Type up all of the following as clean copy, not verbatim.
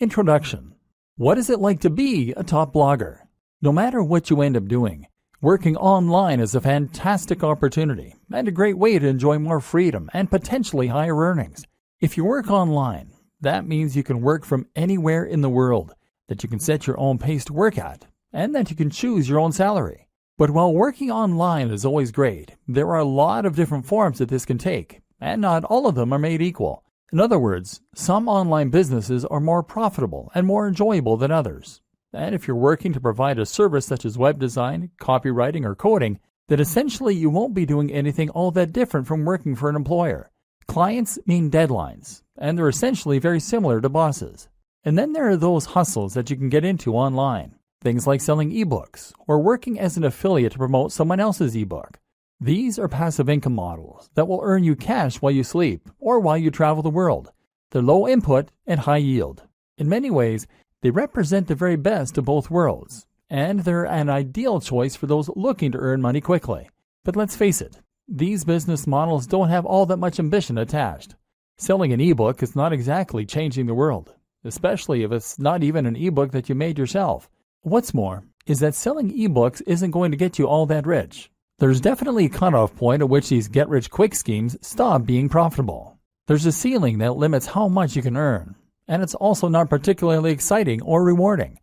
Introduction. What is it like to be a top blogger? No matter what you end up doing, working online is a fantastic opportunity and a great way to enjoy more freedom and potentially higher earnings. If you work online, that means you can work from anywhere in the world, that you can set your own pace to work at, and that you can choose your own salary. But while working online is always great, there are a lot of different forms that this can take, and not all of them are made equal. In other words, some online businesses are more profitable and more enjoyable than others. And if you're working to provide a service such as web design, copywriting, or coding, then essentially you won't be doing anything all that different from working for an employer. Clients mean deadlines, and they're essentially very similar to bosses. And then there are those hustles that you can get into online. Things like selling ebooks or working as an affiliate to promote someone else's ebook. These are passive income models that will earn you cash while you sleep or while you travel the world. They're low input and high yield. In many ways, they represent the very best of both worlds, and they're an ideal choice for those looking to earn money quickly. But let's face it, these business models don't have all that much ambition attached. Selling an ebook is not exactly changing the world, especially if it's not even an ebook that you made yourself. What's more is that selling ebooks isn't going to get you all that rich. There's definitely a cutoff point at which these get-rich-quick schemes stop being profitable. There's a ceiling that limits how much you can earn, and it's also not particularly exciting or rewarding.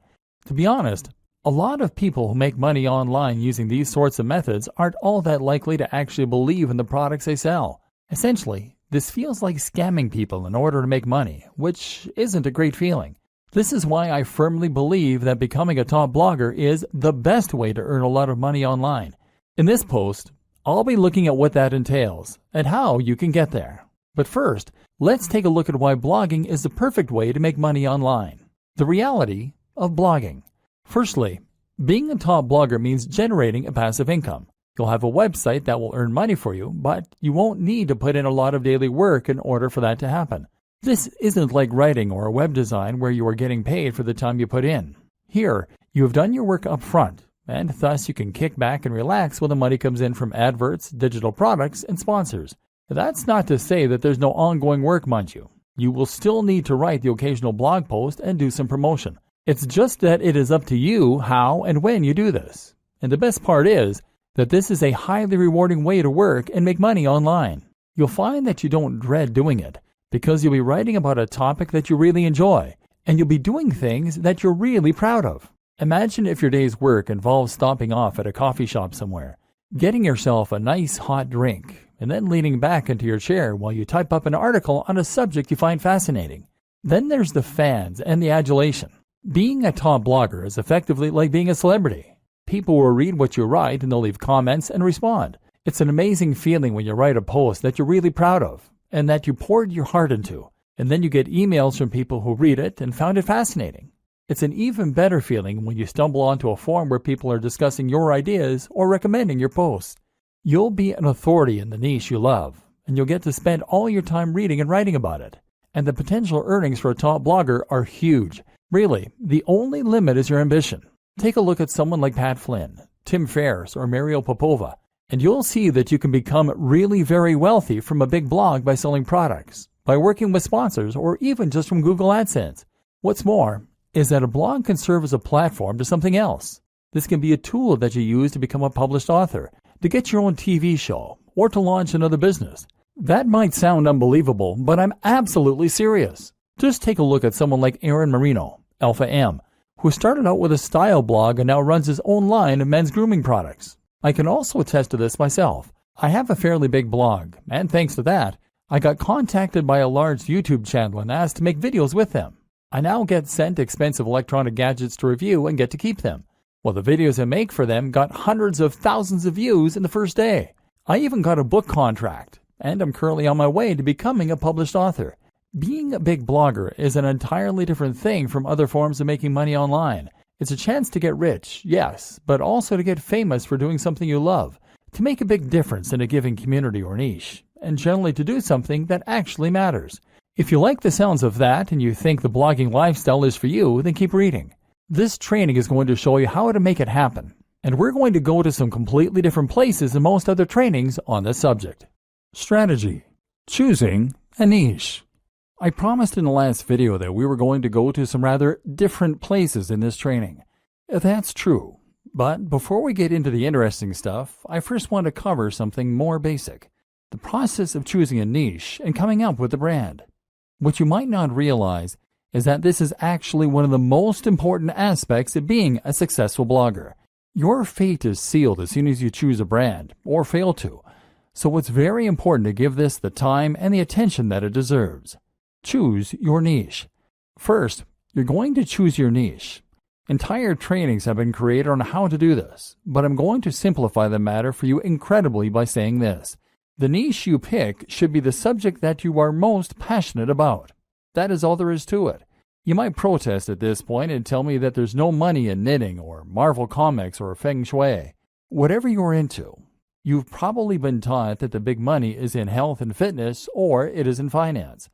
To be honest, a lot of people who make money online using these sorts of methods aren't all that likely to actually believe in the products they sell. Essentially, this feels like scamming people in order to make money, which isn't a great feeling. This is why I firmly believe that becoming a top blogger is the best way to earn a lot of money online. In this post, I'll be looking at what that entails and how you can get there. But first, let's take a look at why blogging is the perfect way to make money online. The reality of blogging. Firstly, being a top blogger means generating a passive income. You'll have a website that will earn money for you, but you won't need to put in a lot of daily work in order for that to happen. This isn't like writing or web design where you are getting paid for the time you put in. Here, you have done your work up front, and thus you can kick back and relax when the money comes in from adverts, digital products, and sponsors. That's not to say that there's no ongoing work, mind you. You will still need to write the occasional blog post and do some promotion. It's just that it is up to you how and when you do this. And the best part is that this is a highly rewarding way to work and make money online. You'll find that you don't dread doing it, because you'll be writing about a topic that you really enjoy, and you'll be doing things that you're really proud of. Imagine if your day's work involves stopping off at a coffee shop somewhere, getting yourself a nice hot drink, and then leaning back into your chair while you type up an article on a subject you find fascinating. Then there's the fans and the adulation. Being a top blogger is effectively like being a celebrity. People will read what you write and they'll leave comments and respond. It's an amazing feeling when you write a post that you're really proud of and that you poured your heart into, and then you get emails from people who read it and found it fascinating. It's an even better feeling when you stumble onto a forum where people are discussing your ideas or recommending your posts. You'll be an authority in the niche you love, and you'll get to spend all your time reading and writing about it. And the potential earnings for a top blogger are huge. Really, the only limit is your ambition. Take a look at someone like Pat Flynn, Tim Ferriss, or Mario Popova, and you'll see that you can become really very wealthy from a big blog by selling products, by working with sponsors, or even just from Google AdSense. What's more is that a blog can serve as a platform to something else. This can be a tool that you use to become a published author, to get your own TV show, or to launch another business. That might sound unbelievable, but I'm absolutely serious. Just take a look at someone like Aaron Marino, Alpha M, who started out with a style blog and now runs his own line of men's grooming products. I can also attest to this myself. I have a fairly big blog, and thanks to that, I got contacted by a large YouTube channel and asked to make videos with them. I now get sent expensive electronic gadgets to review and get to keep them. Well, the videos I make for them got hundreds of thousands of views in the first day. I even got a book contract, and I'm currently on my way to becoming a published author. Being a big blogger is an entirely different thing from other forms of making money online. It's a chance to get rich, yes, but also to get famous for doing something you love, to make a big difference in a given community or niche, and generally to do something that actually matters. If you like the sounds of that and you think the blogging lifestyle is for you, then keep reading. This training is going to show you how to make it happen, and we're going to go to some completely different places than most other trainings on this subject. Strategy. Choosing a niche. I promised in the last video that we were going to go to some rather different places in this training. That's true, but before we get into the interesting stuff, I first want to cover something more basic: the process of choosing a niche and coming up with a brand. What you might not realize is that this is actually one of the most important aspects of being a successful blogger. Your fate is sealed as soon as you choose a brand, or fail to, so it's very important to give this the time and the attention that it deserves. Choose your niche. First, you're going to choose your niche. Entire trainings have been created on how to do this, but I'm going to simplify the matter for you incredibly by saying this: the niche you pick should be the subject that you are most passionate about. That is all there is to it. You might protest at this point and tell me that there's no money in knitting or Marvel Comics or Feng Shui. Whatever you're into, you've probably been taught that the big money is in health and fitness, or it is in finance.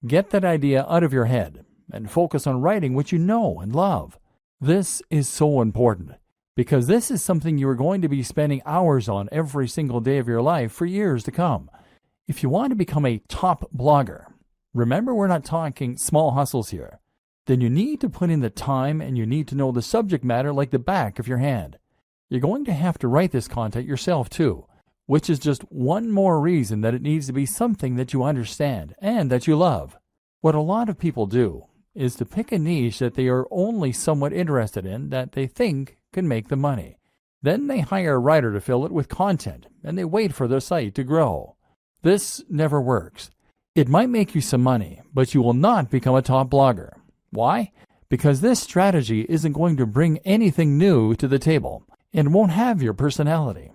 Get that idea out of your head and focus on writing what you know and love. This is so important because this is something you are going to be spending hours on every single day of your life for years to come. If you want to become a top blogger, remember we're not talking small hustles here, then you need to put in the time and you need to know the subject matter like the back of your hand. You're going to have to write this content yourself too, which is just one more reason that it needs to be something that you understand and that you love. What a lot of people do is to pick a niche that they are only somewhat interested in that they think can make them money. Then they hire a writer to fill it with content and they wait for their site to grow. This never works. It might make you some money, but you will not become a top blogger. Why? Because this strategy isn't going to bring anything new to the table and won't have your personality.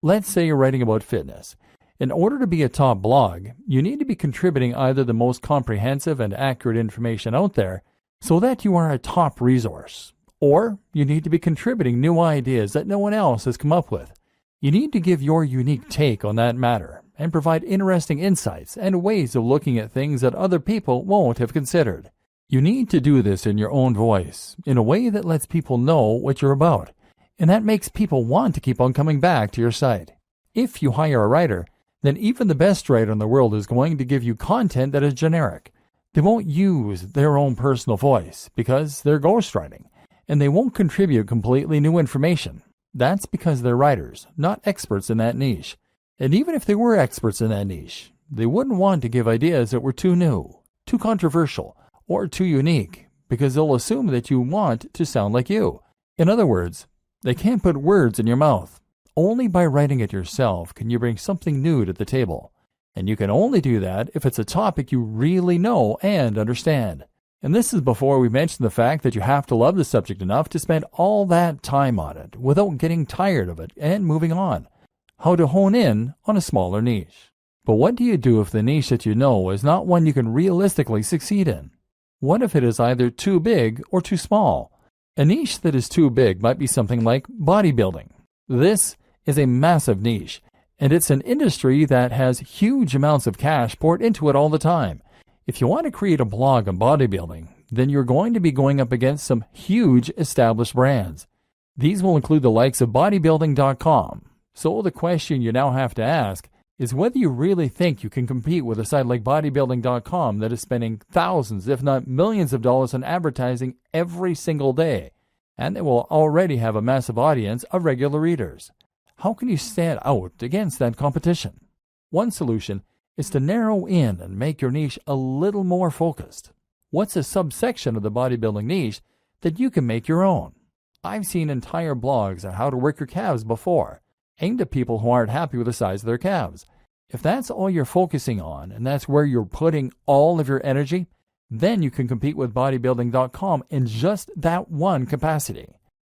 Let's say you're writing about fitness. In order to be a top blog, you need to be contributing either the most comprehensive and accurate information out there so that you are a top resource, or you need to be contributing new ideas that no one else has come up with. You need to give your unique take on that matter and provide interesting insights and ways of looking at things that other people won't have considered. You need to do this in your own voice, in a way that lets people know what you're about, and that makes people want to keep on coming back to your site. If you hire a writer, then even the best writer in the world is going to give you content that is generic. They won't use their own personal voice because they're ghostwriting, and they won't contribute completely new information. That's because they're writers, not experts in that niche. And even if they were experts in that niche, they wouldn't want to give ideas that were too new, too controversial, or too unique, because they'll assume that you want to sound like you. In other words, they can't put words in your mouth. Only by writing it yourself can you bring something new to the table. And you can only do that if it's a topic you really know and understand. And this is before we mention the fact that you have to love the subject enough to spend all that time on it without getting tired of it and moving on. How to hone in on a smaller niche. But what do you do if the niche that you know is not one you can realistically succeed in? What if it is either too big or too small? A niche that is too big might be something like bodybuilding. This is a massive niche, and it's an industry that has huge amounts of cash poured into it all the time. If you want to create a blog on bodybuilding, then you're going to be going up against some huge established brands. These will include the likes of bodybuilding.com. So the question you now have to ask is whether you really think you can compete with a site like bodybuilding.com that is spending thousands, if not millions of dollars on advertising every single day, and they will already have a massive audience of regular readers. How can you stand out against that competition? One solution is to narrow in and make your niche a little more focused. What's a subsection of the bodybuilding niche that you can make your own? I've seen entire blogs on how to work your calves before, aimed at people who aren't happy with the size of their calves. If that's all you're focusing on and that's where you're putting all of your energy, then you can compete with bodybuilding.com in just that one capacity.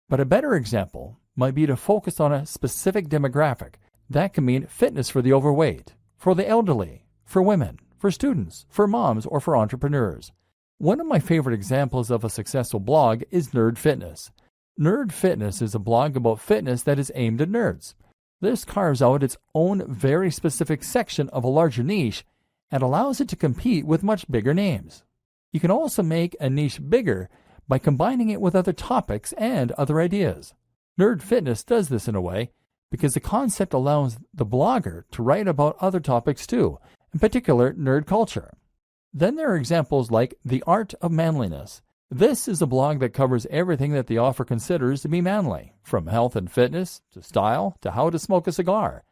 But a better example might be to focus on a specific demographic. That can mean fitness for the overweight, for the elderly, for women, for students, for moms, or for entrepreneurs. One of my favorite examples of a successful blog is Nerd Fitness. Nerd Fitness is a blog about fitness that is aimed at nerds. This carves out its own very specific section of a larger niche and allows it to compete with much bigger names. You can also make a niche bigger by combining it with other topics and other ideas. Nerd Fitness does this in a way because the concept allows the blogger to write about other topics too, in particular nerd culture. Then there are examples like The Art of Manliness. This is a blog that covers everything that the author considers to be manly, from health and fitness, to style, to how to smoke a cigar.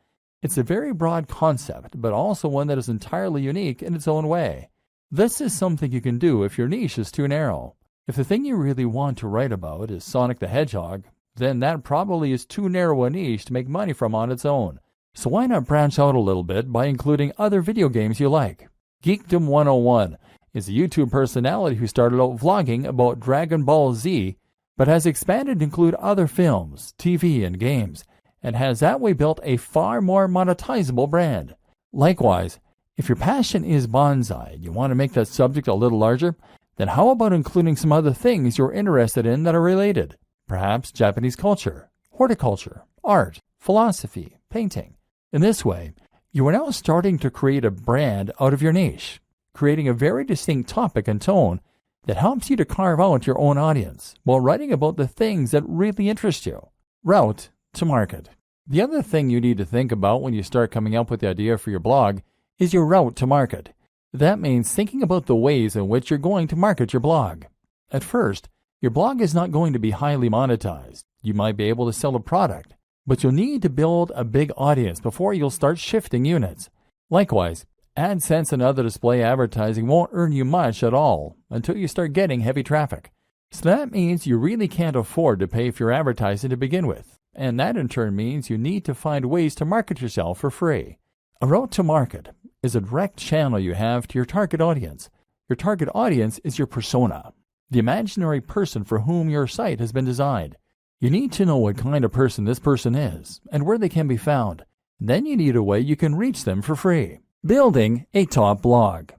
It's a very broad concept, but also one that is entirely unique in its own way. This is something you can do if your niche is too narrow. If the thing you really want to write about is Sonic the Hedgehog, then that probably is too narrow a niche to make money from on its own. So why not branch out a little bit by including other video games you like? Geekdom 101 is a YouTube personality who started out vlogging about Dragon Ball Z, but has expanded to include other films, TV, and games, and has that way built a far more monetizable brand. Likewise, if your passion is bonsai and you want to make that subject a little larger, then how about including some other things you're interested in that are related? Perhaps Japanese culture, horticulture, art, philosophy, painting. In this way, you are now starting to create a brand out of your niche, creating a very distinct topic and tone that helps you to carve out your own audience while writing about the things that really interest you. Route to market. The other thing you need to think about when you start coming up with the idea for your blog is your route to market. That means thinking about the ways in which you're going to market your blog. At first, your blog is not going to be highly monetized. You might be able to sell a product, but you'll need to build a big audience before you'll start shifting units. Likewise, AdSense and other display advertising won't earn you much at all until you start getting heavy traffic. So that means you really can't afford to pay for your advertising to begin with, and that in turn means you need to find ways to market yourself for free. A route to market is a direct channel you have to your target audience. Your target audience is your persona, the imaginary person for whom your site has been designed. You need to know what kind of person this person is and where they can be found. Then you need a way you can reach them for free. Building a top blog.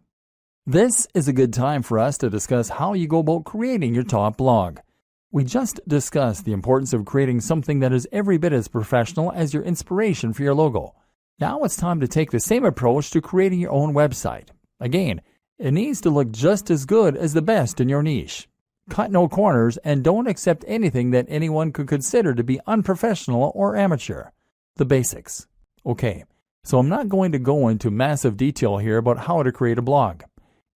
This is a good time for us to discuss how you go about creating your top blog. We just discussed the importance of creating something that is every bit as professional as your inspiration for your logo. Now it's time to take the same approach to creating your own website. Again, it needs to look just as good as the best in your niche. Cut no corners and don't accept anything that anyone could consider to be unprofessional or amateur. The basics. Okay, so I'm not going to go into massive detail here about how to create a blog.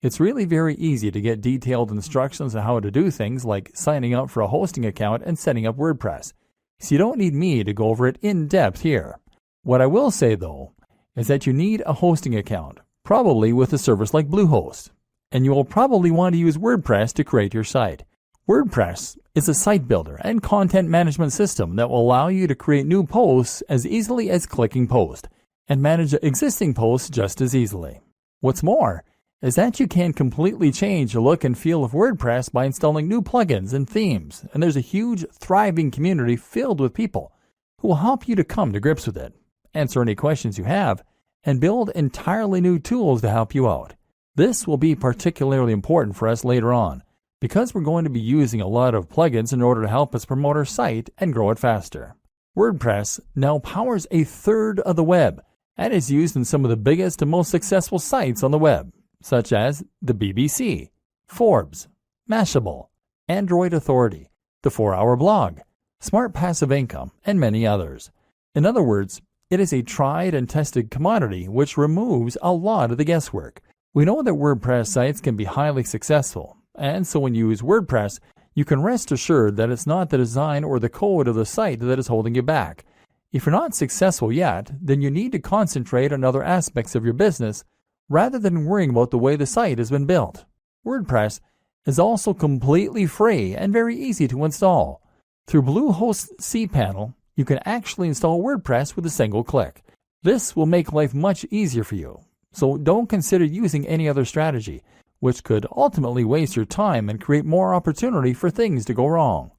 It's really very easy to get detailed instructions on how to do things like signing up for a hosting account and setting up WordPress. So you don't need me to go over it in depth here. What I will say though, is that you need a hosting account, probably with a service like Bluehost. And you will probably want to use WordPress to create your site. WordPress is a site builder and content management system that will allow you to create new posts as easily as clicking post, and manage existing posts just as easily. What's more, is that you can completely change the look and feel of WordPress by installing new plugins and themes, and there's a huge, thriving community filled with people who will help you to come to grips with it, answer any questions you have, and build entirely new tools to help you out. This will be particularly important for us later on, because we're going to be using a lot of plugins in order to help us promote our site and grow it faster. WordPress now powers a third of the web, and is used in some of the biggest and most successful sites on the web, such as the BBC, Forbes, Mashable, Android Authority, the 4-Hour Blog, Smart Passive Income, and many others. In other words, it is a tried and tested commodity which removes a lot of the guesswork. We know that WordPress sites can be highly successful, and so when you use WordPress, you can rest assured that it's not the design or the code of the site that is holding you back. If you're not successful yet, then you need to concentrate on other aspects of your business rather than worrying about the way the site has been built. WordPress is also completely free and very easy to install. Through Bluehost's cPanel, you can actually install WordPress with a single click. This will make life much easier for you, so don't consider using any other strategy, which could ultimately waste your time and create more opportunity for things to go wrong.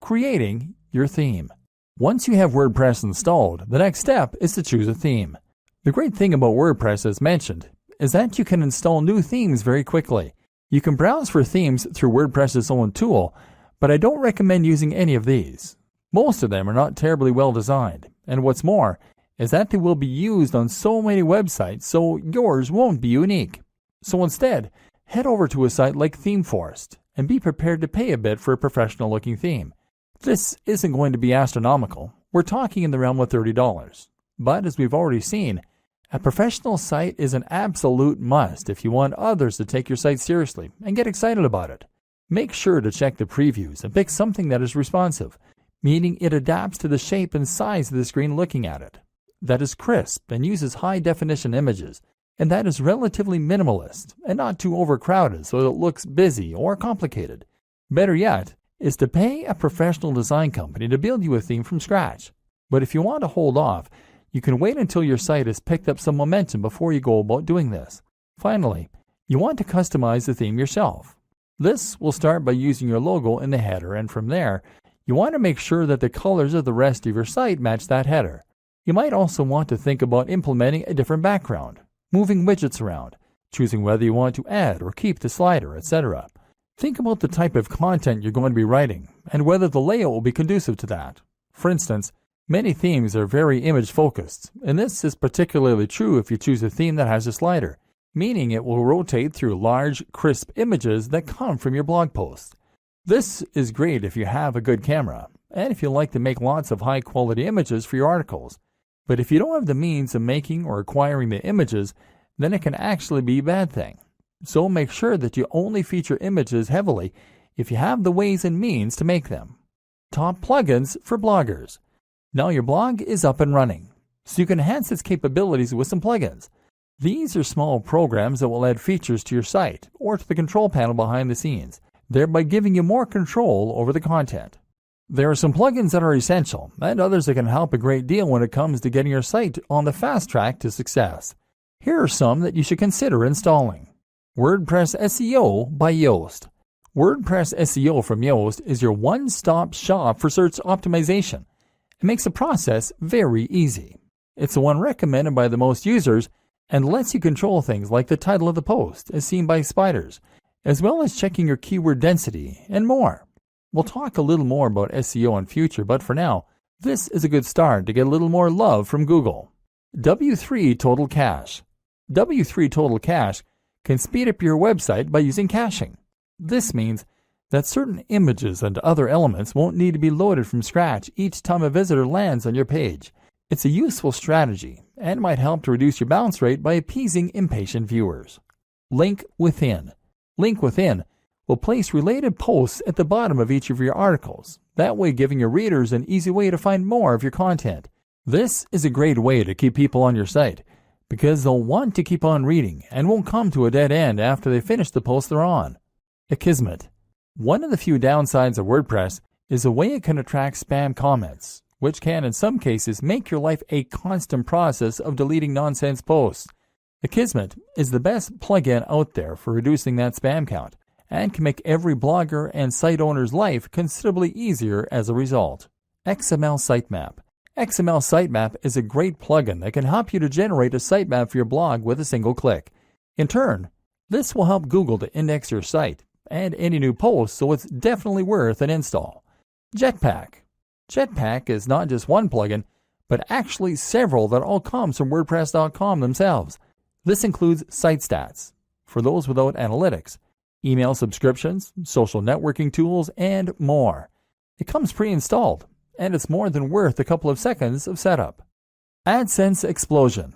Creating your theme. Once you have WordPress installed, the next step is to choose a theme. The great thing about WordPress, as mentioned, is that you can install new themes very quickly. You can browse for themes through WordPress's own tool, but I don't recommend using any of these. Most of them are not terribly well designed, and what's more, is that they will be used on so many websites, so yours won't be unique. So instead, head over to a site like ThemeForest and be prepared to pay a bit for a professional-looking theme. This isn't going to be astronomical. We're talking in the realm of $30. But as we've already seen, A professional site is an absolute must if you want others to take your site seriously and get excited about it. Make sure to check the previews and pick something that is responsive, meaning it adapts to the shape and size of the screen looking at it, that is crisp and uses high-definition images, and that is relatively minimalist and not too overcrowded so it looks busy or complicated. Better yet is to pay a professional design company to build you a theme from scratch. But if you want to hold off, you can wait until your site has picked up some momentum before you go about doing this. Finally, you want to customize the theme yourself. This will start by using your logo in the header, and from there, you want to make sure that the colors of the rest of your site match that header. You might also want to think about implementing a different background, moving widgets around, choosing whether you want to add or keep the slider, etc. Think about the type of content you're going to be writing and whether the layout will be conducive to that. For instance, many themes are very image-focused, and this is particularly true if you choose a theme that has a slider, meaning it will rotate through large, crisp images that come from your blog post. This is great if you have a good camera, and if you like to make lots of high-quality images for your articles. But if you don't have the means of making or acquiring the images, then it can actually be a bad thing. So make sure that you only feature images heavily if you have the ways and means to make them. Top plugins for bloggers. Now your blog is up and running, so you can enhance its capabilities with some plugins. These are small programs that will add features to your site or to the control panel behind the scenes, thereby giving you more control over the content. There are some plugins that are essential, and others that can help a great deal when it comes to getting your site on the fast track to success. Here are some that you should consider installing. WordPress SEO by Yoast. WordPress SEO from Yoast is your one-stop shop for search optimization. It makes the process very easy. It's the one recommended by the most users and lets you control things like the title of the post as seen by spiders, as well as checking your keyword density and more. We'll talk a little more about SEO in future, but for now, this is a good start to get a little more love from Google. W3 Total Cache. W3 Total Cache can speed up your website by using caching. This means that certain images and other elements won't need to be loaded from scratch each time a visitor lands on your page. It's a useful strategy and might help to reduce your bounce rate by appeasing impatient viewers. Link Within. Link Within will place related posts at the bottom of each of your articles, that way giving your readers an easy way to find more of your content. This is a great way to keep people on your site, because they'll want to keep on reading and won't come to a dead end after they finish the post they're on. Akismet. One of the few downsides of WordPress is the way it can attract spam comments, which can in some cases make your life a constant process of deleting nonsense posts. Akismet is the best plugin out there for reducing that spam count, and can make every blogger and site owner's life considerably easier as a result. XML Sitemap. XML Sitemap is a great plugin that can help you to generate a sitemap for your blog with a single click. In turn, this will help Google to index your site and any new posts, so it's definitely worth an install. Jetpack. Jetpack is not just one plugin, but actually several that all comes from WordPress.com themselves. This includes site stats, for those without analytics, email subscriptions, social networking tools, and more. It comes pre-installed, and it's more than worth a couple of seconds of setup. AdSense Explosion.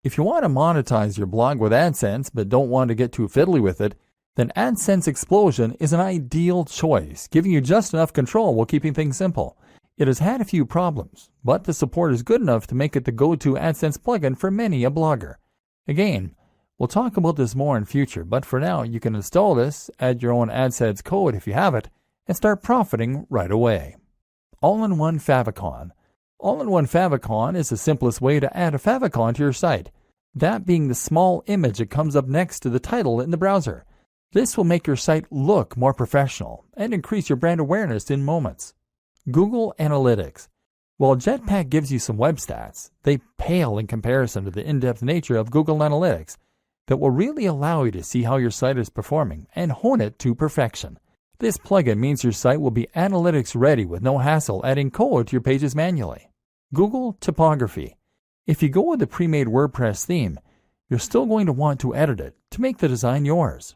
If you want to monetize your blog with AdSense but don't want to get too fiddly with it, then AdSense Explosion is an ideal choice, giving you just enough control while keeping things simple. It has had a few problems, but the support is good enough to make it the go-to AdSense plugin for many a blogger. Again, we'll talk about this more in future, but for now you can install this, add your own AdSense code if you have it, and start profiting right away. All-in-one favicon. All-in-one favicon is the simplest way to add a favicon to your site, that being the small image that comes up next to the title in the browser. This will make your site look more professional and increase your brand awareness in moments. Google Analytics. While Jetpack gives you some web stats, they pale in comparison to the in-depth nature of Google Analytics that will really allow you to see how your site is performing and hone it to perfection. This plugin means your site will be analytics ready with no hassle adding code to your pages manually. Google Typography. If you go with the pre-made WordPress theme, you're still going to want to edit it to make the design yours.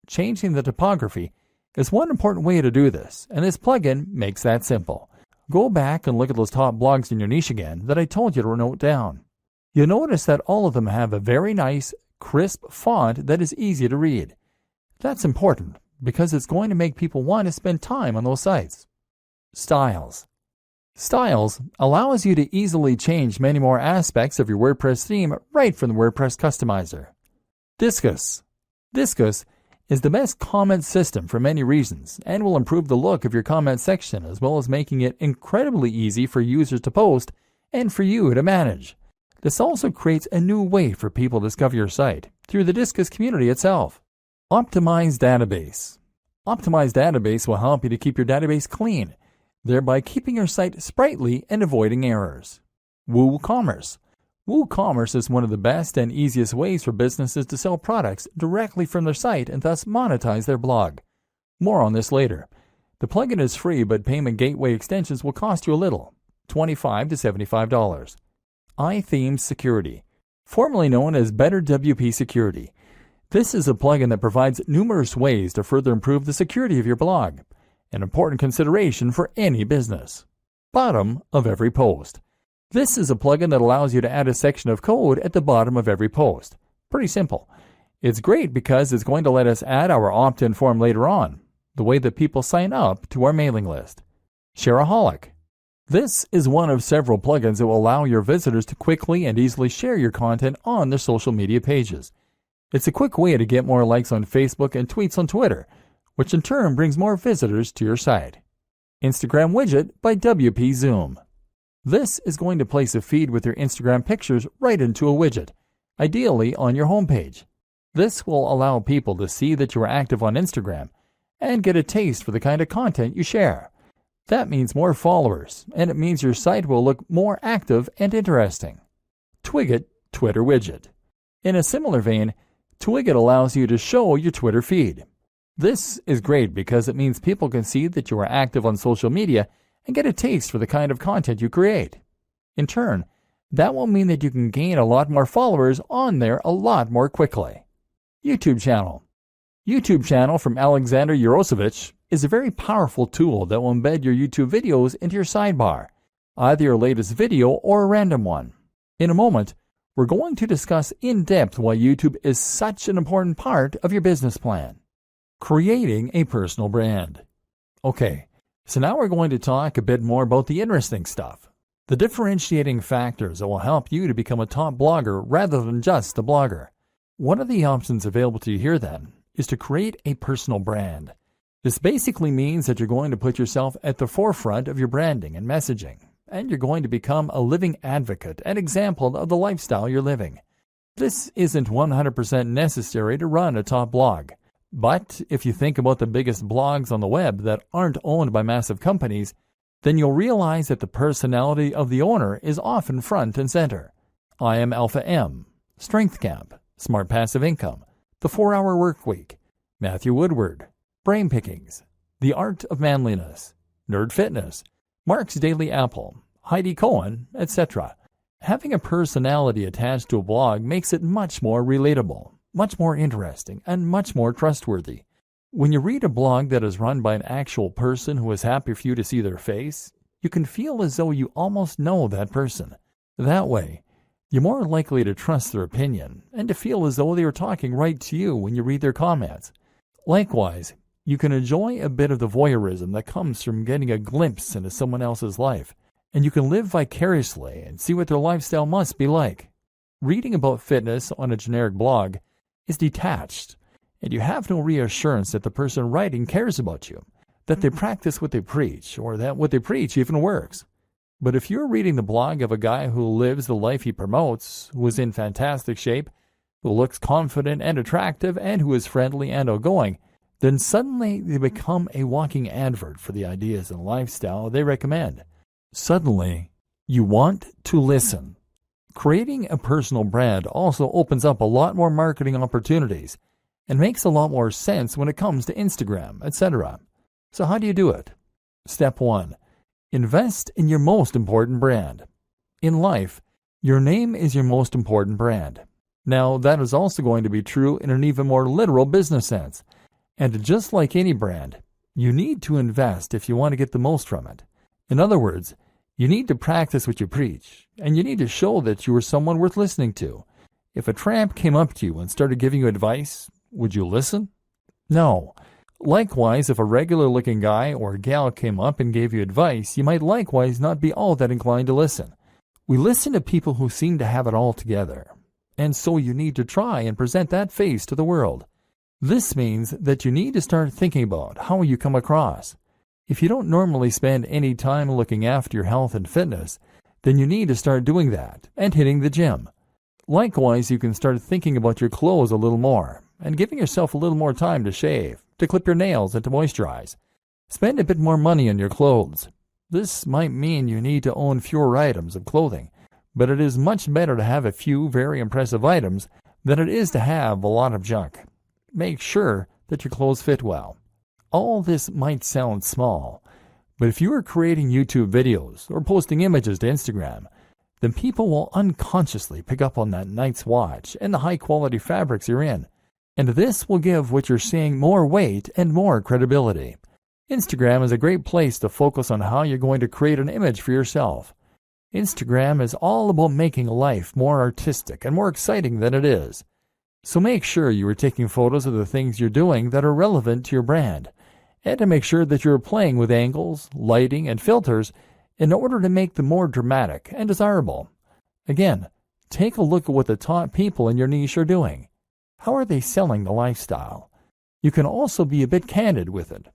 Changing the typography is one important way to do this, and this plugin makes that simple. Go back and look at those top blogs in your niche again that I told you to note down. You'll notice that all of them have a very nice, crisp font that is easy to read. That's important because it's going to make people want to spend time on those sites. Styles. Styles allows you to easily change many more aspects of your WordPress theme right from the WordPress customizer. Disqus. Disqus is the best comment system for many reasons and will improve the look of your comment section as well as making it incredibly easy for users to post and for you to manage. This also creates a new way for people to discover your site through the Disqus community itself. Optimized database. Optimized database will help you to keep your database clean, thereby keeping your site sprightly and avoiding errors. WooCommerce. WooCommerce is one of the best and easiest ways for businesses to sell products directly from their site and thus monetize their blog. More on this later. The plugin is free, but payment gateway extensions will cost you a little, $25 to $75. iThemes Security, formerly known as Better WP Security. This is a plugin that provides numerous ways to further improve the security of your blog, an important consideration for any business. Bottom of every post. This is a plugin that allows you to add a section of code at the bottom of every post. Pretty simple. It's great because it's going to let us add our opt-in form later on, the way that people sign up to our mailing list. Shareaholic. This is one of several plugins that will allow your visitors to quickly and easily share your content on their social media pages. It's a quick way to get more likes on Facebook and tweets on Twitter, which in turn brings more visitors to your site. Instagram Widget by WP Zoom. This is going to place a feed with your Instagram pictures right into a widget, ideally on your homepage. This will allow people to see that you are active on Instagram and get a taste for the kind of content you share. That means more followers, and it means your site will look more active and interesting. Twigget Twitter Widget. In a similar vein, Twigget allows you to show your Twitter feed. This is great because it means people can see that you are active on social media and get a taste for the kind of content you create. In turn, that will mean that you can gain a lot more followers on there a lot more quickly. YouTube channel. YouTube channel from Alexander Yarosevich is a very powerful tool that will embed your YouTube videos into your sidebar, either your latest video or a random one. In a moment, we're going to discuss in depth why YouTube is such an important part of your business plan. Creating a personal brand. Okay, so now we're going to talk a bit more about the interesting stuff, the differentiating factors that will help you to become a top blogger rather than just a blogger. One of the options available to you here then is to create a personal brand. This basically means that you're going to put yourself at the forefront of your branding and messaging, and you're going to become a living advocate and example of the lifestyle you're living. This isn't 100% necessary to run a top blog. But if you think about the biggest blogs on the web that aren't owned by massive companies, then you'll realize that the personality of the owner is often front and center. I Am Alpha M, Strength Camp, Smart Passive Income, The 4-Hour Workweek, Matthew Woodward, Brain Pickings, The Art of Manliness, Nerd Fitness, Mark's Daily Apple, Heidi Cohen, etc. Having a personality attached to a blog makes it much more relatable, much more interesting, and much more trustworthy. When you read a blog that is run by an actual person who is happy for you to see their face, you can feel as though you almost know that person. That way, you're more likely to trust their opinion and to feel as though they are talking right to you when you read their comments. Likewise, you can enjoy a bit of the voyeurism that comes from getting a glimpse into someone else's life, and you can live vicariously and see what their lifestyle must be like. Reading about fitness on a generic blog is detached, and you have no reassurance that the person writing cares about you, that they practice what they preach, or that what they preach even works. But if you're reading the blog of a guy who lives the life he promotes, who is in fantastic shape, who looks confident and attractive, and who is friendly and outgoing, then suddenly they become a walking advert for the ideas and lifestyle they recommend. Suddenly, you want to listen. Creating a personal brand also opens up a lot more marketing opportunities and makes a lot more sense when it comes to Instagram, etc. So how do you do it? Step 1. Invest in your most important brand. In life, your name is your most important brand. Now, that is also going to be true in an even more literal business sense. And just like any brand, you need to invest if you want to get the most from it. In other words, You need to practice what you preach, and you need to show that you are someone worth listening to. If a tramp came up to you and started giving you advice, would you listen? No. Likewise, if a regular-looking guy or gal came up and gave you advice, you might likewise not be all that inclined to listen. We listen to people who seem to have it all together, and so you need to try and present that face to the world. This means that you need to start thinking about how you come across. If you don't normally spend any time looking after your health and fitness, then you need to start doing that and hitting the gym. Likewise, you can start thinking about your clothes a little more and giving yourself a little more time to shave, to clip your nails, and to moisturize. Spend a bit more money on your clothes. This might mean you need to own fewer items of clothing, but it is much better to have a few very impressive items than it is to have a lot of junk. Make sure that your clothes fit well. All this might sound small, but if you are creating YouTube videos or posting images to Instagram, then people will unconsciously pick up on that night's watch and the high-quality fabrics you're in, and this will give what you're saying more weight and more credibility. Instagram is a great place to focus on how you're going to create an image for yourself. Instagram is all about making life more artistic and more exciting than it is. So make sure you are taking photos of the things you're doing that are relevant to your brand, and to make sure that you're playing with angles, lighting, and filters in order to make them more dramatic and desirable. Again, take a look at what the top people in your niche are doing. How are they selling the lifestyle? You can also be a bit candid with it.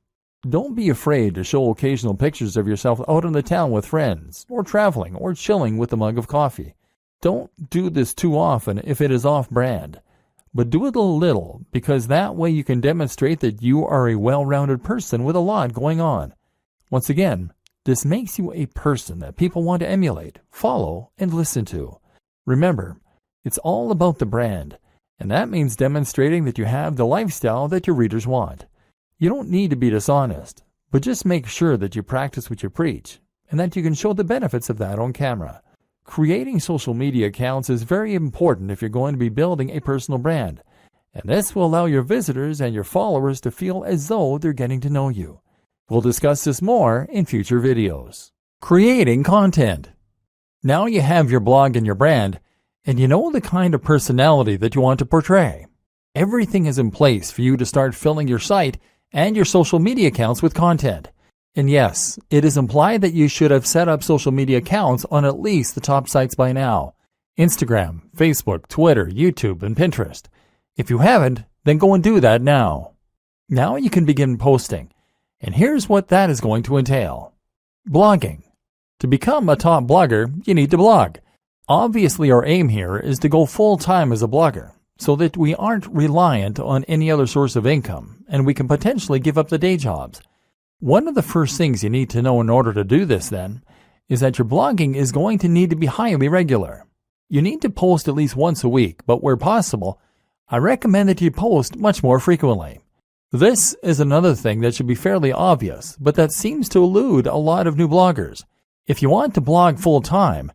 Don't be afraid to show occasional pictures of yourself out in the town with friends, or traveling, or chilling with a mug of coffee. Don't do this too often if it is off-brand, but do it a little, because that way you can demonstrate that you are a well-rounded person with a lot going on. Once again, this makes you a person that people want to emulate, follow, and listen to. Remember, it's all about the brand, and that means demonstrating that you have the lifestyle that your readers want. You don't need to be dishonest, but just make sure that you practice what you preach, and that you can show the benefits of that on camera. Creating social media accounts is very important if you're going to be building a personal brand, and this will allow your visitors and your followers to feel as though they're getting to know you. We'll discuss this more in future videos. Creating content. Now you have your blog and your brand, and you know the kind of personality that you want to portray. Everything is in place for you to start filling your site and your social media accounts with content. And yes, it is implied that you should have set up social media accounts on at least the top sites by now: Instagram, Facebook, Twitter, YouTube, and Pinterest. If you haven't, then go and do that now. Now you can begin posting, and here's what that is going to entail. Blogging. To become a top blogger, you need to blog. Obviously, our aim here is to go full-time as a blogger, so that we aren't reliant on any other source of income, and we can potentially give up the day jobs. One of the first things you need to know in order to do this, then, is that your blogging is going to need to be highly regular. You need to post at least once a week, but where possible, I recommend that you post much more frequently. This is another thing that should be fairly obvious, but that seems to elude a lot of new bloggers. If you want to blog full-time,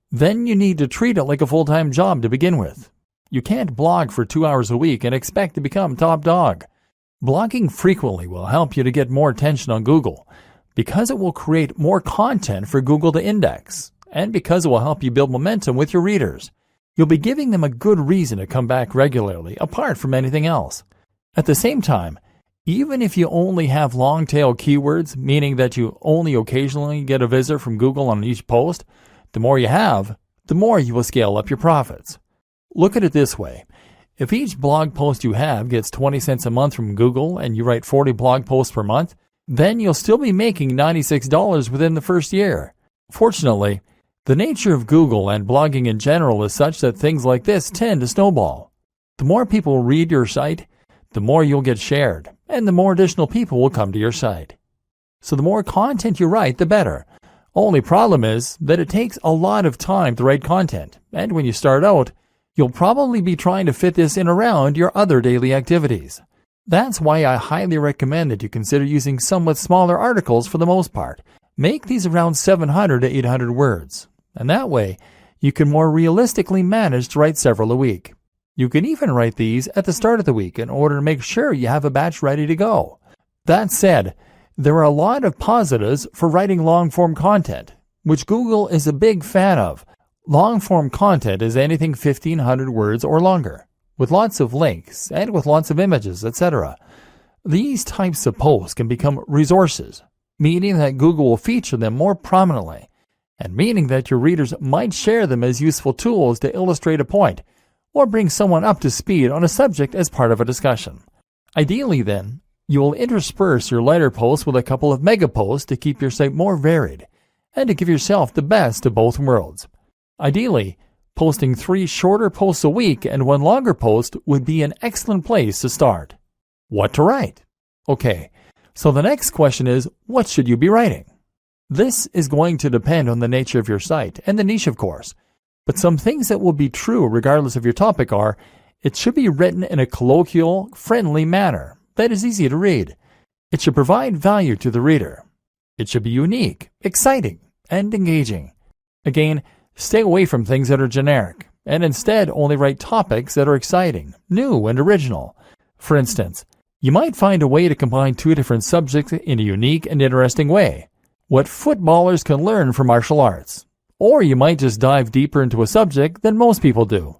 then you need to treat it like a full-time job to begin with. You can't blog for 2 hours a week and expect to become top dog. Blogging frequently will help you to get more attention on Google, because it will create more content for Google to index, and because it will help you build momentum with your readers. You'll be giving them a good reason to come back regularly, apart from anything else. At the same time, even if you only have long-tail keywords, meaning that you only occasionally get a visitor from Google on each post, the more you have, the more you will scale up your profits. Look at it this way. If each blog post you have gets 20 cents a month from Google and you write 40 blog posts per month, then you'll still be making $96 within the first year. Fortunately, the nature of Google and blogging in general is such that things like this tend to snowball. The more people read your site, the more you'll get shared, and the more additional people will come to your site. So the more content you write, the better. Only problem is that it takes a lot of time to write content, and when you start out, you'll probably be trying to fit this in around your other daily activities. That's why I highly recommend that you consider using somewhat smaller articles for the most part. Make these around 700 to 800 words, and that way you can more realistically manage to write several a week. You can even write these at the start of the week in order to make sure you have a batch ready to go. That said, there are a lot of positives for writing long-form content, which Google is a big fan of. Long-form content is anything 1,500 words or longer, with lots of links and with lots of images, etc. These types of posts can become resources, meaning that Google will feature them more prominently, and meaning that your readers might share them as useful tools to illustrate a point or bring someone up to speed on a subject as part of a discussion. Ideally, then, you will intersperse your lighter posts with a couple of mega posts to keep your site more varied and to give yourself the best of both worlds. Ideally, posting 3 shorter posts a week and 1 longer post would be an excellent place to start. What to write? Okay, so the next question is, what should you be writing? This is going to depend on the nature of your site and the niche, of course, but some things that will be true regardless of your topic are, it should be written in a colloquial, friendly manner that is easy to read. It should provide value to the reader. It should be unique, exciting, and engaging. Again, stay away from things that are generic, and instead only write topics that are exciting, new, and original. For instance, you might find a way to combine 2 different subjects in a unique and interesting way. What footballers can learn from martial arts. Or you might just dive deeper into a subject than most people do.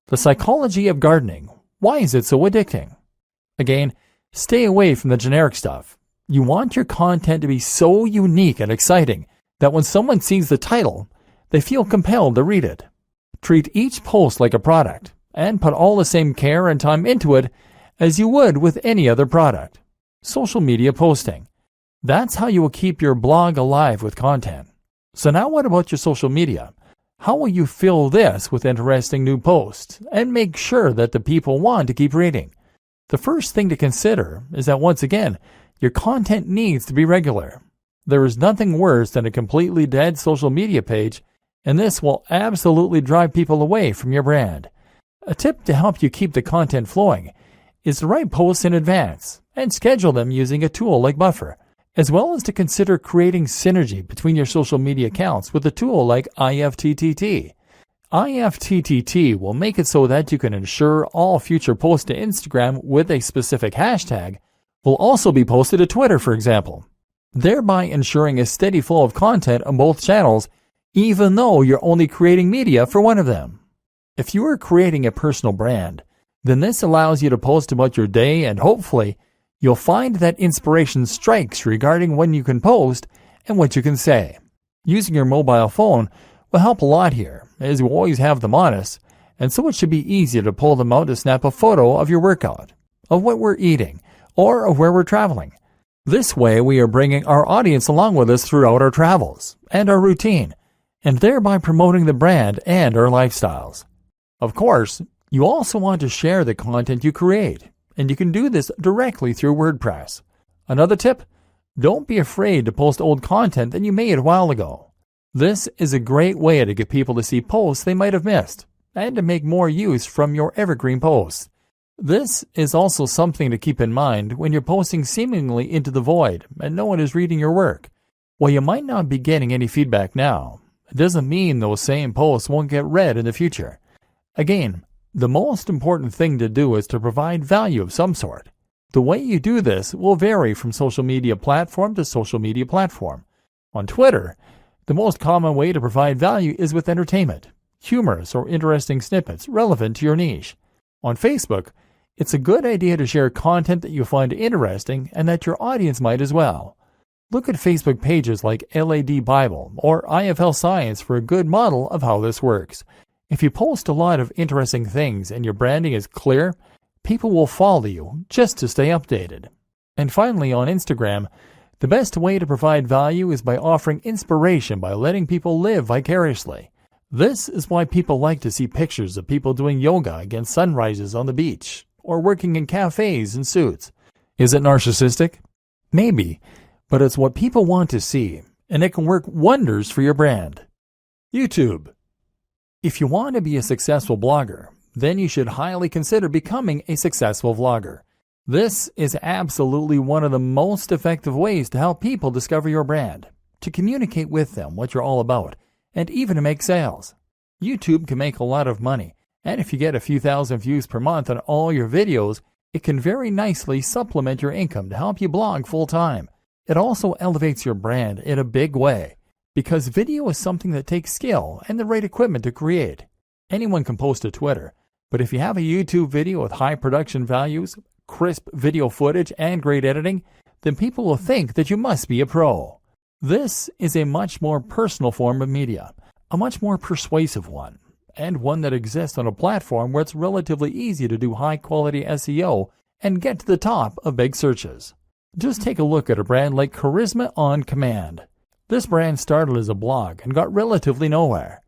The psychology of gardening. Why is it so addicting? Again, stay away from the generic stuff. You want your content to be so unique and exciting that when someone sees the title, they feel compelled to read it. Treat each post like a product and put all the same care and time into it as you would with any other product. Social media posting. That's how you will keep your blog alive with content. So now what about your social media? How will you fill this with interesting new posts and make sure that the people want to keep reading? The first thing to consider is that once again, your content needs to be regular. There is nothing worse than a completely dead social media page, and this will absolutely drive people away from your brand. A tip to help you keep the content flowing is to write posts in advance and schedule them using a tool like Buffer, as well as to consider creating synergy between your social media accounts with a tool like IFTTT. IFTTT will make it so that you can ensure all future posts to Instagram with a specific hashtag will also be posted to Twitter, for example, thereby ensuring a steady flow of content on both channels, even though you're only creating media for one of them. If you are creating a personal brand, then this allows you to post about your day, and hopefully you'll find that inspiration strikes regarding when you can post and what you can say. Using your mobile phone will help a lot here, as you always have them on us, and so it should be easy to pull them out to snap a photo of your workout, of what we're eating, or of where we're traveling. This way we are bringing our audience along with us throughout our travels and our routine, and thereby promoting the brand and our lifestyles. Of course, you also want to share the content you create, and you can do this directly through WordPress. Another tip, don't be afraid to post old content that you made a while ago. This is a great way to get people to see posts they might have missed, and to make more use from your evergreen posts. This is also something to keep in mind when you're posting seemingly into the void and no one is reading your work. While you might not be getting any feedback now, it doesn't mean those same posts won't get read in the future. Again, the most important thing to do is to provide value of some sort. The way you do this will vary from social media platform to social media platform. On Twitter, the most common way to provide value is with entertainment, humorous or interesting snippets relevant to your niche. On Facebook, it's a good idea to share content that you find interesting and that your audience might as well. Look at Facebook pages like LAD Bible or IFL Science for a good model of how this works. If you post a lot of interesting things and your branding is clear, people will follow you just to stay updated. And finally, on Instagram, the best way to provide value is by offering inspiration by letting people live vicariously. This is why people like to see pictures of people doing yoga against sunrises on the beach or working in cafes in suits. Is it narcissistic? Maybe, but it's what people want to see, and it can work wonders for your brand. YouTube. If you want to be a successful blogger, then you should highly consider becoming a successful vlogger. This is absolutely one of the most effective ways to help people discover your brand, to communicate with them what you're all about, and even to make sales. YouTube can make a lot of money, and if you get a few thousand views per month on all your videos, it can very nicely supplement your income to help you blog full-time. It also elevates your brand in a big way. because video is something that takes skill and the right equipment to create. Anyone can post to Twitter, but if you have a YouTube video with high production values, crisp video footage, and great editing, then people will think that you must be a pro. This is a much more personal form of media, a much more persuasive one, and one that exists on a platform where it's relatively easy to do high-quality SEO and get to the top of big searches. Just take a look at a brand like Charisma on Command. This brand started as a blog and got relatively nowhere.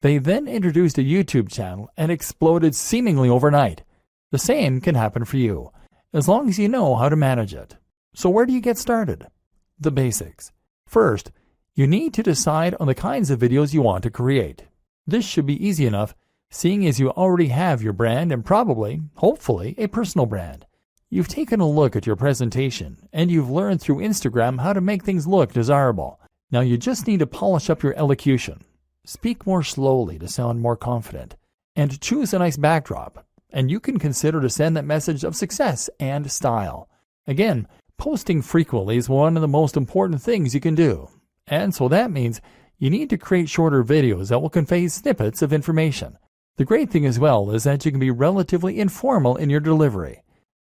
They then introduced a YouTube channel and exploded seemingly overnight. The same can happen for you, as long as you know how to manage it. So where do you get started? The basics. First, you need to decide on the kinds of videos you want to create. This should be easy enough, seeing as you already have your brand and probably, hopefully, a personal brand. You've taken a look at your presentation, and you've learned through Instagram how to make things look desirable. Now you just need to polish up your elocution. Speak more slowly to sound more confident, and choose a nice backdrop, and you can consider to send that message of success and style. Again, posting frequently is one of the most important things you can do, and so that means you need to create shorter videos that will convey snippets of information. The great thing as well is that you can be relatively informal in your delivery.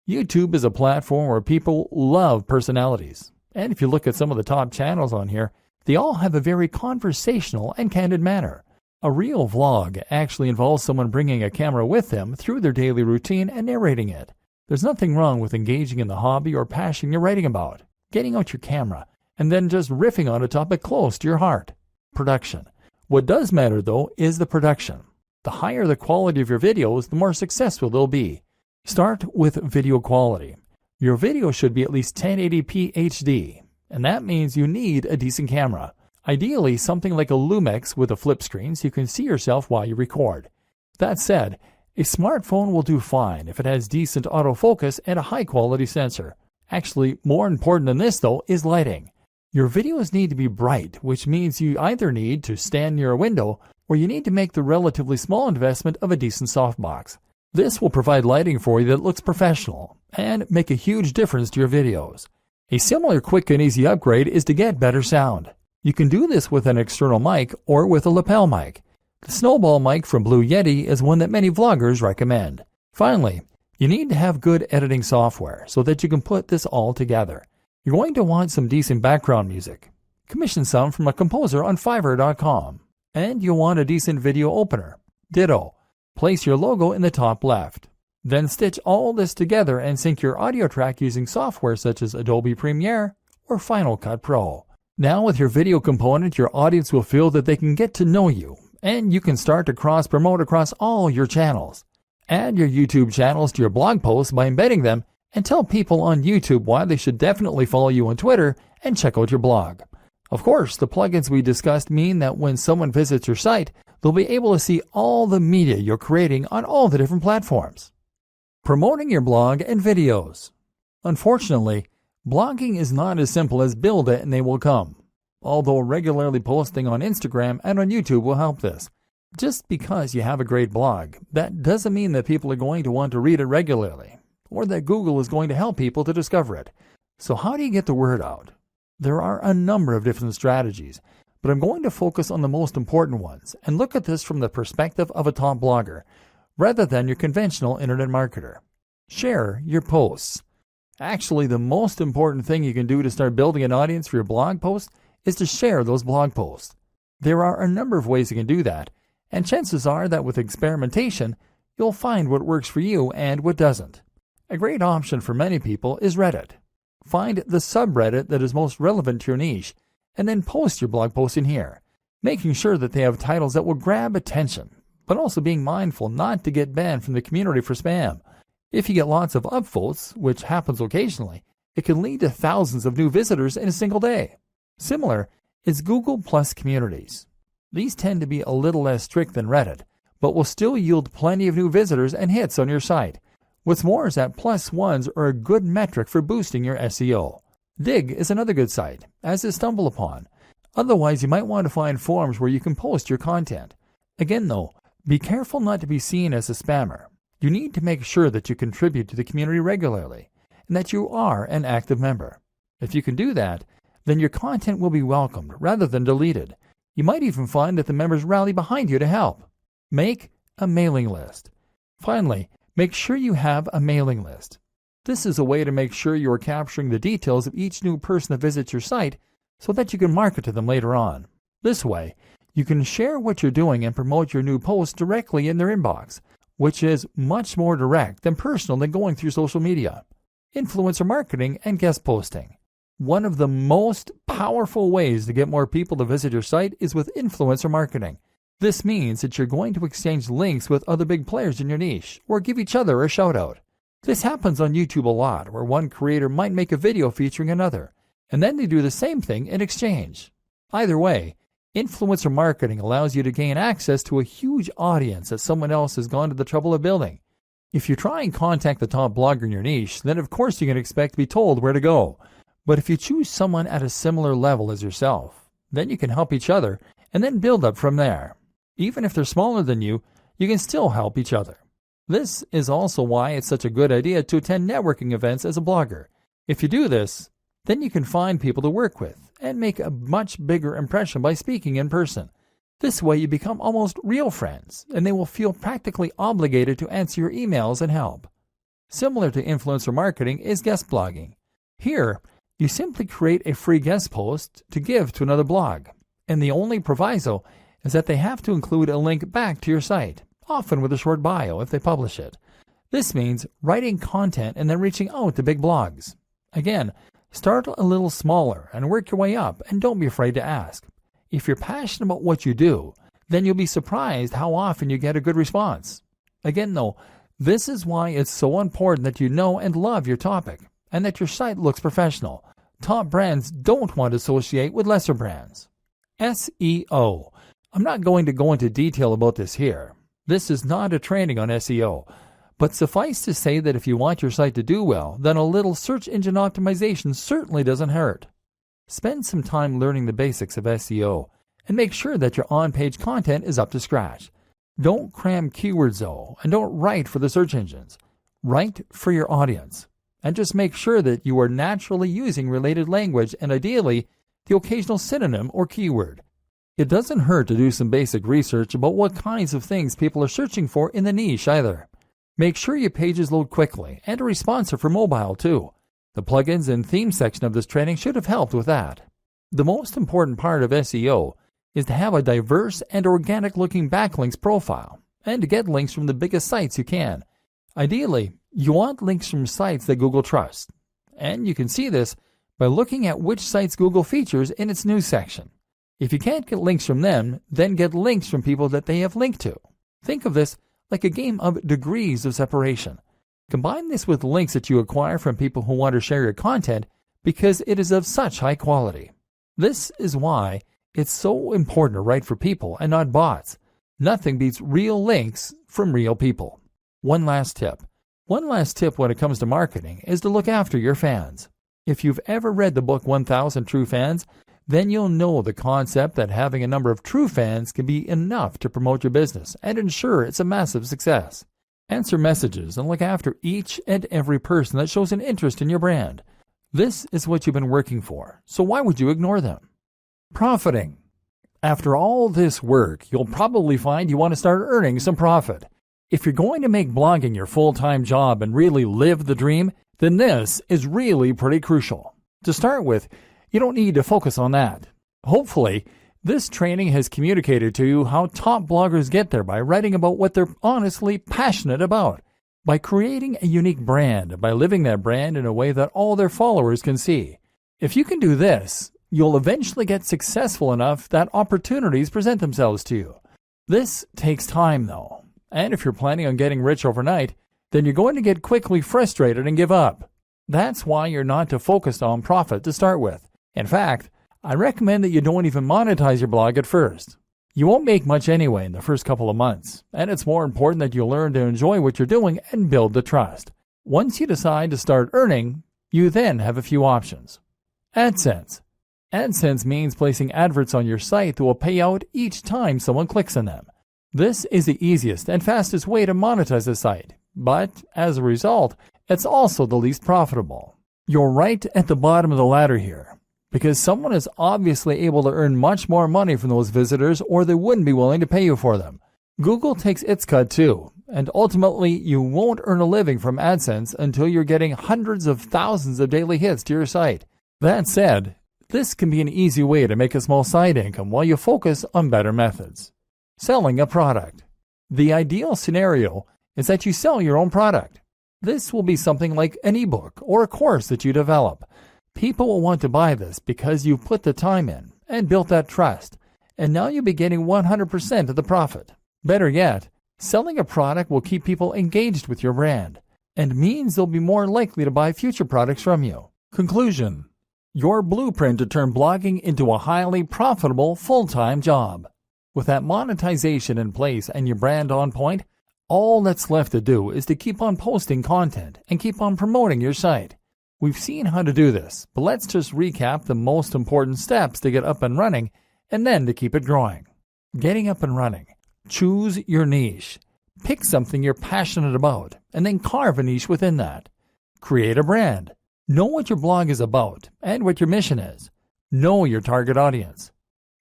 YouTube is a platform where people love personalities, and if you look at some of the top channels on here, they all have a very conversational and candid manner. A real vlog actually involves someone bringing a camera with them through their daily routine and narrating it. There's nothing wrong with engaging in the hobby or passion you're writing about, getting out your camera, and then just riffing on a topic close to your heart. Production. What does matter, though, is the production. The higher the quality of your videos, the more successful they'll be. Start with video quality. Your video should be at least 1080p HD, and that means you need a decent camera. Ideally, something like a Lumix with a flip screen so you can see yourself while you record. That said, a smartphone will do fine if it has decent autofocus and a high-quality sensor. Actually, more important than this, though, is lighting. Your videos need to be bright, which means you either need to stand near a window or you need to make the relatively small investment of a decent softbox. This will provide lighting for you that looks professional and make a huge difference to your videos. A similar quick and easy upgrade is to get better sound. You can do this with an external mic or with a lapel mic. The Snowball mic from Blue Yeti is one that many vloggers recommend. Finally, you need to have good editing software so that you can put this all together. You're going to want some decent background music. Commission some from a composer on Fiverr.com. And you'll want a decent video opener. Ditto. Place your logo in the top left. Then stitch all this together and sync your audio track using software such as Adobe Premiere or Final Cut Pro. Now with your video component, your audience will feel that they can get to know you, and you can start to cross-promote across all your channels. Add your YouTube channels to your blog posts by embedding them, and tell people on YouTube why they should definitely follow you on Twitter and check out your blog. Of course, the plugins we discussed mean that when someone visits your site, they'll be able to see all the media you're creating on all the different platforms. Promoting your blog and videos. Unfortunately, blogging is not as simple as build it and they will come. Although regularly posting on Instagram and on YouTube will help this. Just because you have a great blog, that doesn't mean that people are going to want to read it regularly, or that Google is going to help people to discover it. So how do you get the word out? There are a number of different strategies, but I'm going to focus on the most important ones and look at this from the perspective of a top blogger, rather than your conventional internet marketer. Share your posts. Actually, the most important thing you can do to start building an audience for your blog posts is to share those blog posts. There are a number of ways you can do that, and chances are that with experimentation, you'll find what works for you and what doesn't. A great option for many people is Reddit. Find the subreddit that is most relevant to your niche, and then post your blog post in here, making sure that they have titles that will grab attention, but also being mindful not to get banned from the community for spam. If you get lots of upvotes, which happens occasionally, it can lead to thousands of new visitors in a single day. Similar is Google Plus communities. These tend to be a little less strict than Reddit, but will still yield plenty of new visitors and hits on your site. What's more is that plus ones are a good metric for boosting your SEO. Dig is another good site, as is StumbleUpon. Otherwise, you might want to find forums where you can post your content. Again though, be careful not to be seen as a spammer. You need to make sure that you contribute to the community regularly, and that you are an active member. If you can do that, then your content will be welcomed rather than deleted, You might even find that the members rally behind you to help. Make a mailing list. Finally, make sure you have a mailing list. This is a way to make sure you are capturing the details of each new person that visits your site so that you can market to them later on. This way, you can share what you're doing and promote your new posts directly in their inbox, which is much more direct and personal than going through social media. Influencer marketing and guest posting. One of the most powerful ways to get more people to visit your site is with influencer marketing. This means that you're going to exchange links with other big players in your niche or give each other a shout out. This happens on YouTube a lot, where one creator might make a video featuring another, and then they do the same thing in exchange. Either way, influencer marketing allows you to gain access to a huge audience that someone else has gone to the trouble of building. If you try and contact the top blogger in your niche, then of course you can expect to be told where to go. But if you choose someone at a similar level as yourself, then you can help each other and then build up from there. Even if they're smaller than you, you can still help each other. This is also why it's such a good idea to attend networking events as a blogger. If you do this, then you can find people to work with and make a much bigger impression by speaking in person. This way you become almost real friends, and they will feel practically obligated to answer your emails and help. Similar to influencer marketing is guest blogging. Here, you simply create a free guest post to give to another blog, and the only proviso is that they have to include a link back to your site, often with a short bio if they publish it. This means writing content and then reaching out to big blogs. Again, start a little smaller and work your way up, and don't be afraid to ask. If you're passionate about what you do, then you'll be surprised how often you get a good response. Again though, this is why it's so important that you know and love your topic, and that your site looks professional. Top brands don't want to associate with lesser brands. SEO. I'm not going to go into detail about this here. This is not a training on SEO, but suffice to say that if you want your site to do well, then a little search engine optimization certainly doesn't hurt. Spend some time learning the basics of SEO and make sure that your on-page content is up to scratch. Don't cram keywords though, and don't write for the search engines. Write for your audience, and just make sure that you are naturally using related language and ideally the occasional synonym or keyword. It doesn't hurt to do some basic research about what kinds of things people are searching for in the niche either. Make sure your pages load quickly and are responsive for mobile too. The plugins and theme section of this training should have helped with that. The most important part of SEO is to have a diverse and organic looking backlinks profile and to get links from the biggest sites you can. Ideally, you want links from sites that Google trusts, and you can see this by looking at which sites Google features in its news section. If you can't get links from them, then get links from people that they have linked to. Think of this like a game of degrees of separation. Combine this with links that you acquire from people who want to share your content because it is of such high quality. This is why it's so important to write for people and not bots. Nothing beats real links from real people. One last tip when it comes to marketing is to look after your fans. If you've ever read the book 1000 True Fans, then you'll know the concept that having a number of true fans can be enough to promote your business and ensure it's a massive success. Answer messages and look after each and every person that shows an interest in your brand. This is what you've been working for, so why would you ignore them? Profiting. After all this work, you'll probably find you want to start earning some profit. If you're going to make blogging your full-time job and really live the dream, then this is really pretty crucial. To start with, you don't need to focus on that. Hopefully, this training has communicated to you how top bloggers get there by writing about what they're honestly passionate about, by creating a unique brand, by living that brand in a way that all their followers can see. If you can do this, you'll eventually get successful enough that opportunities present themselves to you. This takes time though, and if you're planning on getting rich overnight, then you're going to get quickly frustrated and give up. That's why you're not to focus on profit to start with. In fact, I recommend that you don't even monetize your blog at first. You won't make much anyway in the first couple of months, and it's more important that you learn to enjoy what you're doing and build the trust. Once you decide to start earning, you then have a few options. AdSense. AdSense means placing adverts on your site that will pay out each time someone clicks on them. This is the easiest and fastest way to monetize a site, but as a result, it's also the least profitable. You're right at the bottom of the ladder here, because someone is obviously able to earn much more money from those visitors, or they wouldn't be willing to pay you for them. Google takes its cut too, and ultimately you won't earn a living from AdSense until you're getting hundreds of thousands of daily hits to your site. That said, this can be an easy way to make a small side income while you focus on better methods. Selling a product. The ideal scenario is that you sell your own product. This will be something like an ebook or a course that you develop. People will want to buy this because you put the time in and built that trust, and now you'll be getting 100% of the profit. Better yet, selling a product will keep people engaged with your brand and means they'll be more likely to buy future products from you. Conclusion: your blueprint to turn blogging into a highly profitable full-time job. With that monetization in place and your brand on point, all that's left to do is to keep on posting content and keep on promoting your site. We've seen how to do this, but let's just recap the most important steps to get up and running and then to keep it growing. Getting up and running. Choose your niche. Pick something you're passionate about and then carve a niche within that. Create a brand. Know what your blog is about and what your mission is. Know your target audience.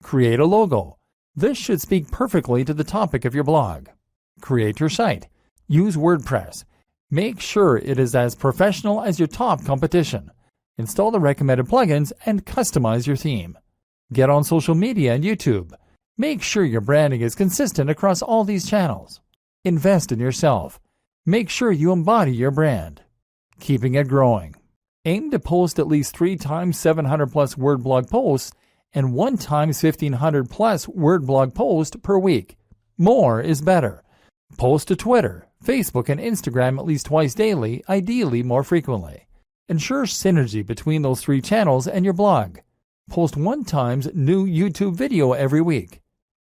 Create a logo. This should speak perfectly to the topic of your blog. Create your site. Use WordPress. Make sure it is as professional as your top competition. Install the recommended plugins and customize your theme. Get on social media and YouTube. Make sure your branding is consistent across all these channels. Invest in yourself. Make sure you embody your brand. Keeping it growing. Aim to post at least 3 times 700 plus word blog posts and 1 times 1500 plus word blog post per week. More is better. Post to Twitter, Facebook, and Instagram at least twice daily, ideally more frequently. Ensure synergy between those 3 channels and your blog. Post 1 times new YouTube video every week.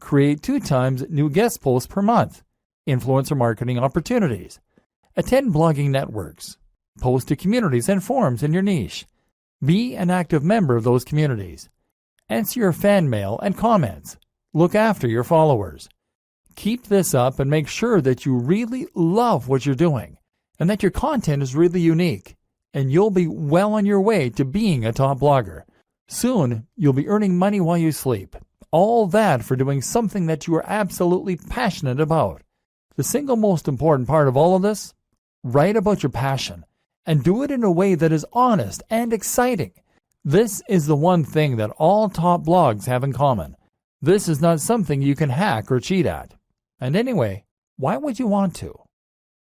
Create 2 times new guest posts per month. Influencer marketing opportunities. Attend blogging networks. Post to communities and forums in your niche. Be an active member of those communities. Answer your fan mail and comments. Look after your followers. Keep this up and make sure that you really love what you're doing and that your content is really unique, and you'll be well on your way to being a top blogger. Soon, you'll be earning money while you sleep. All that for doing something that you are absolutely passionate about. The single most important part of all of this? Write about your passion and do it in a way that is honest and exciting. This is the one thing that all top blogs have in common. This is not something you can hack or cheat at. And anyway, why would you want to?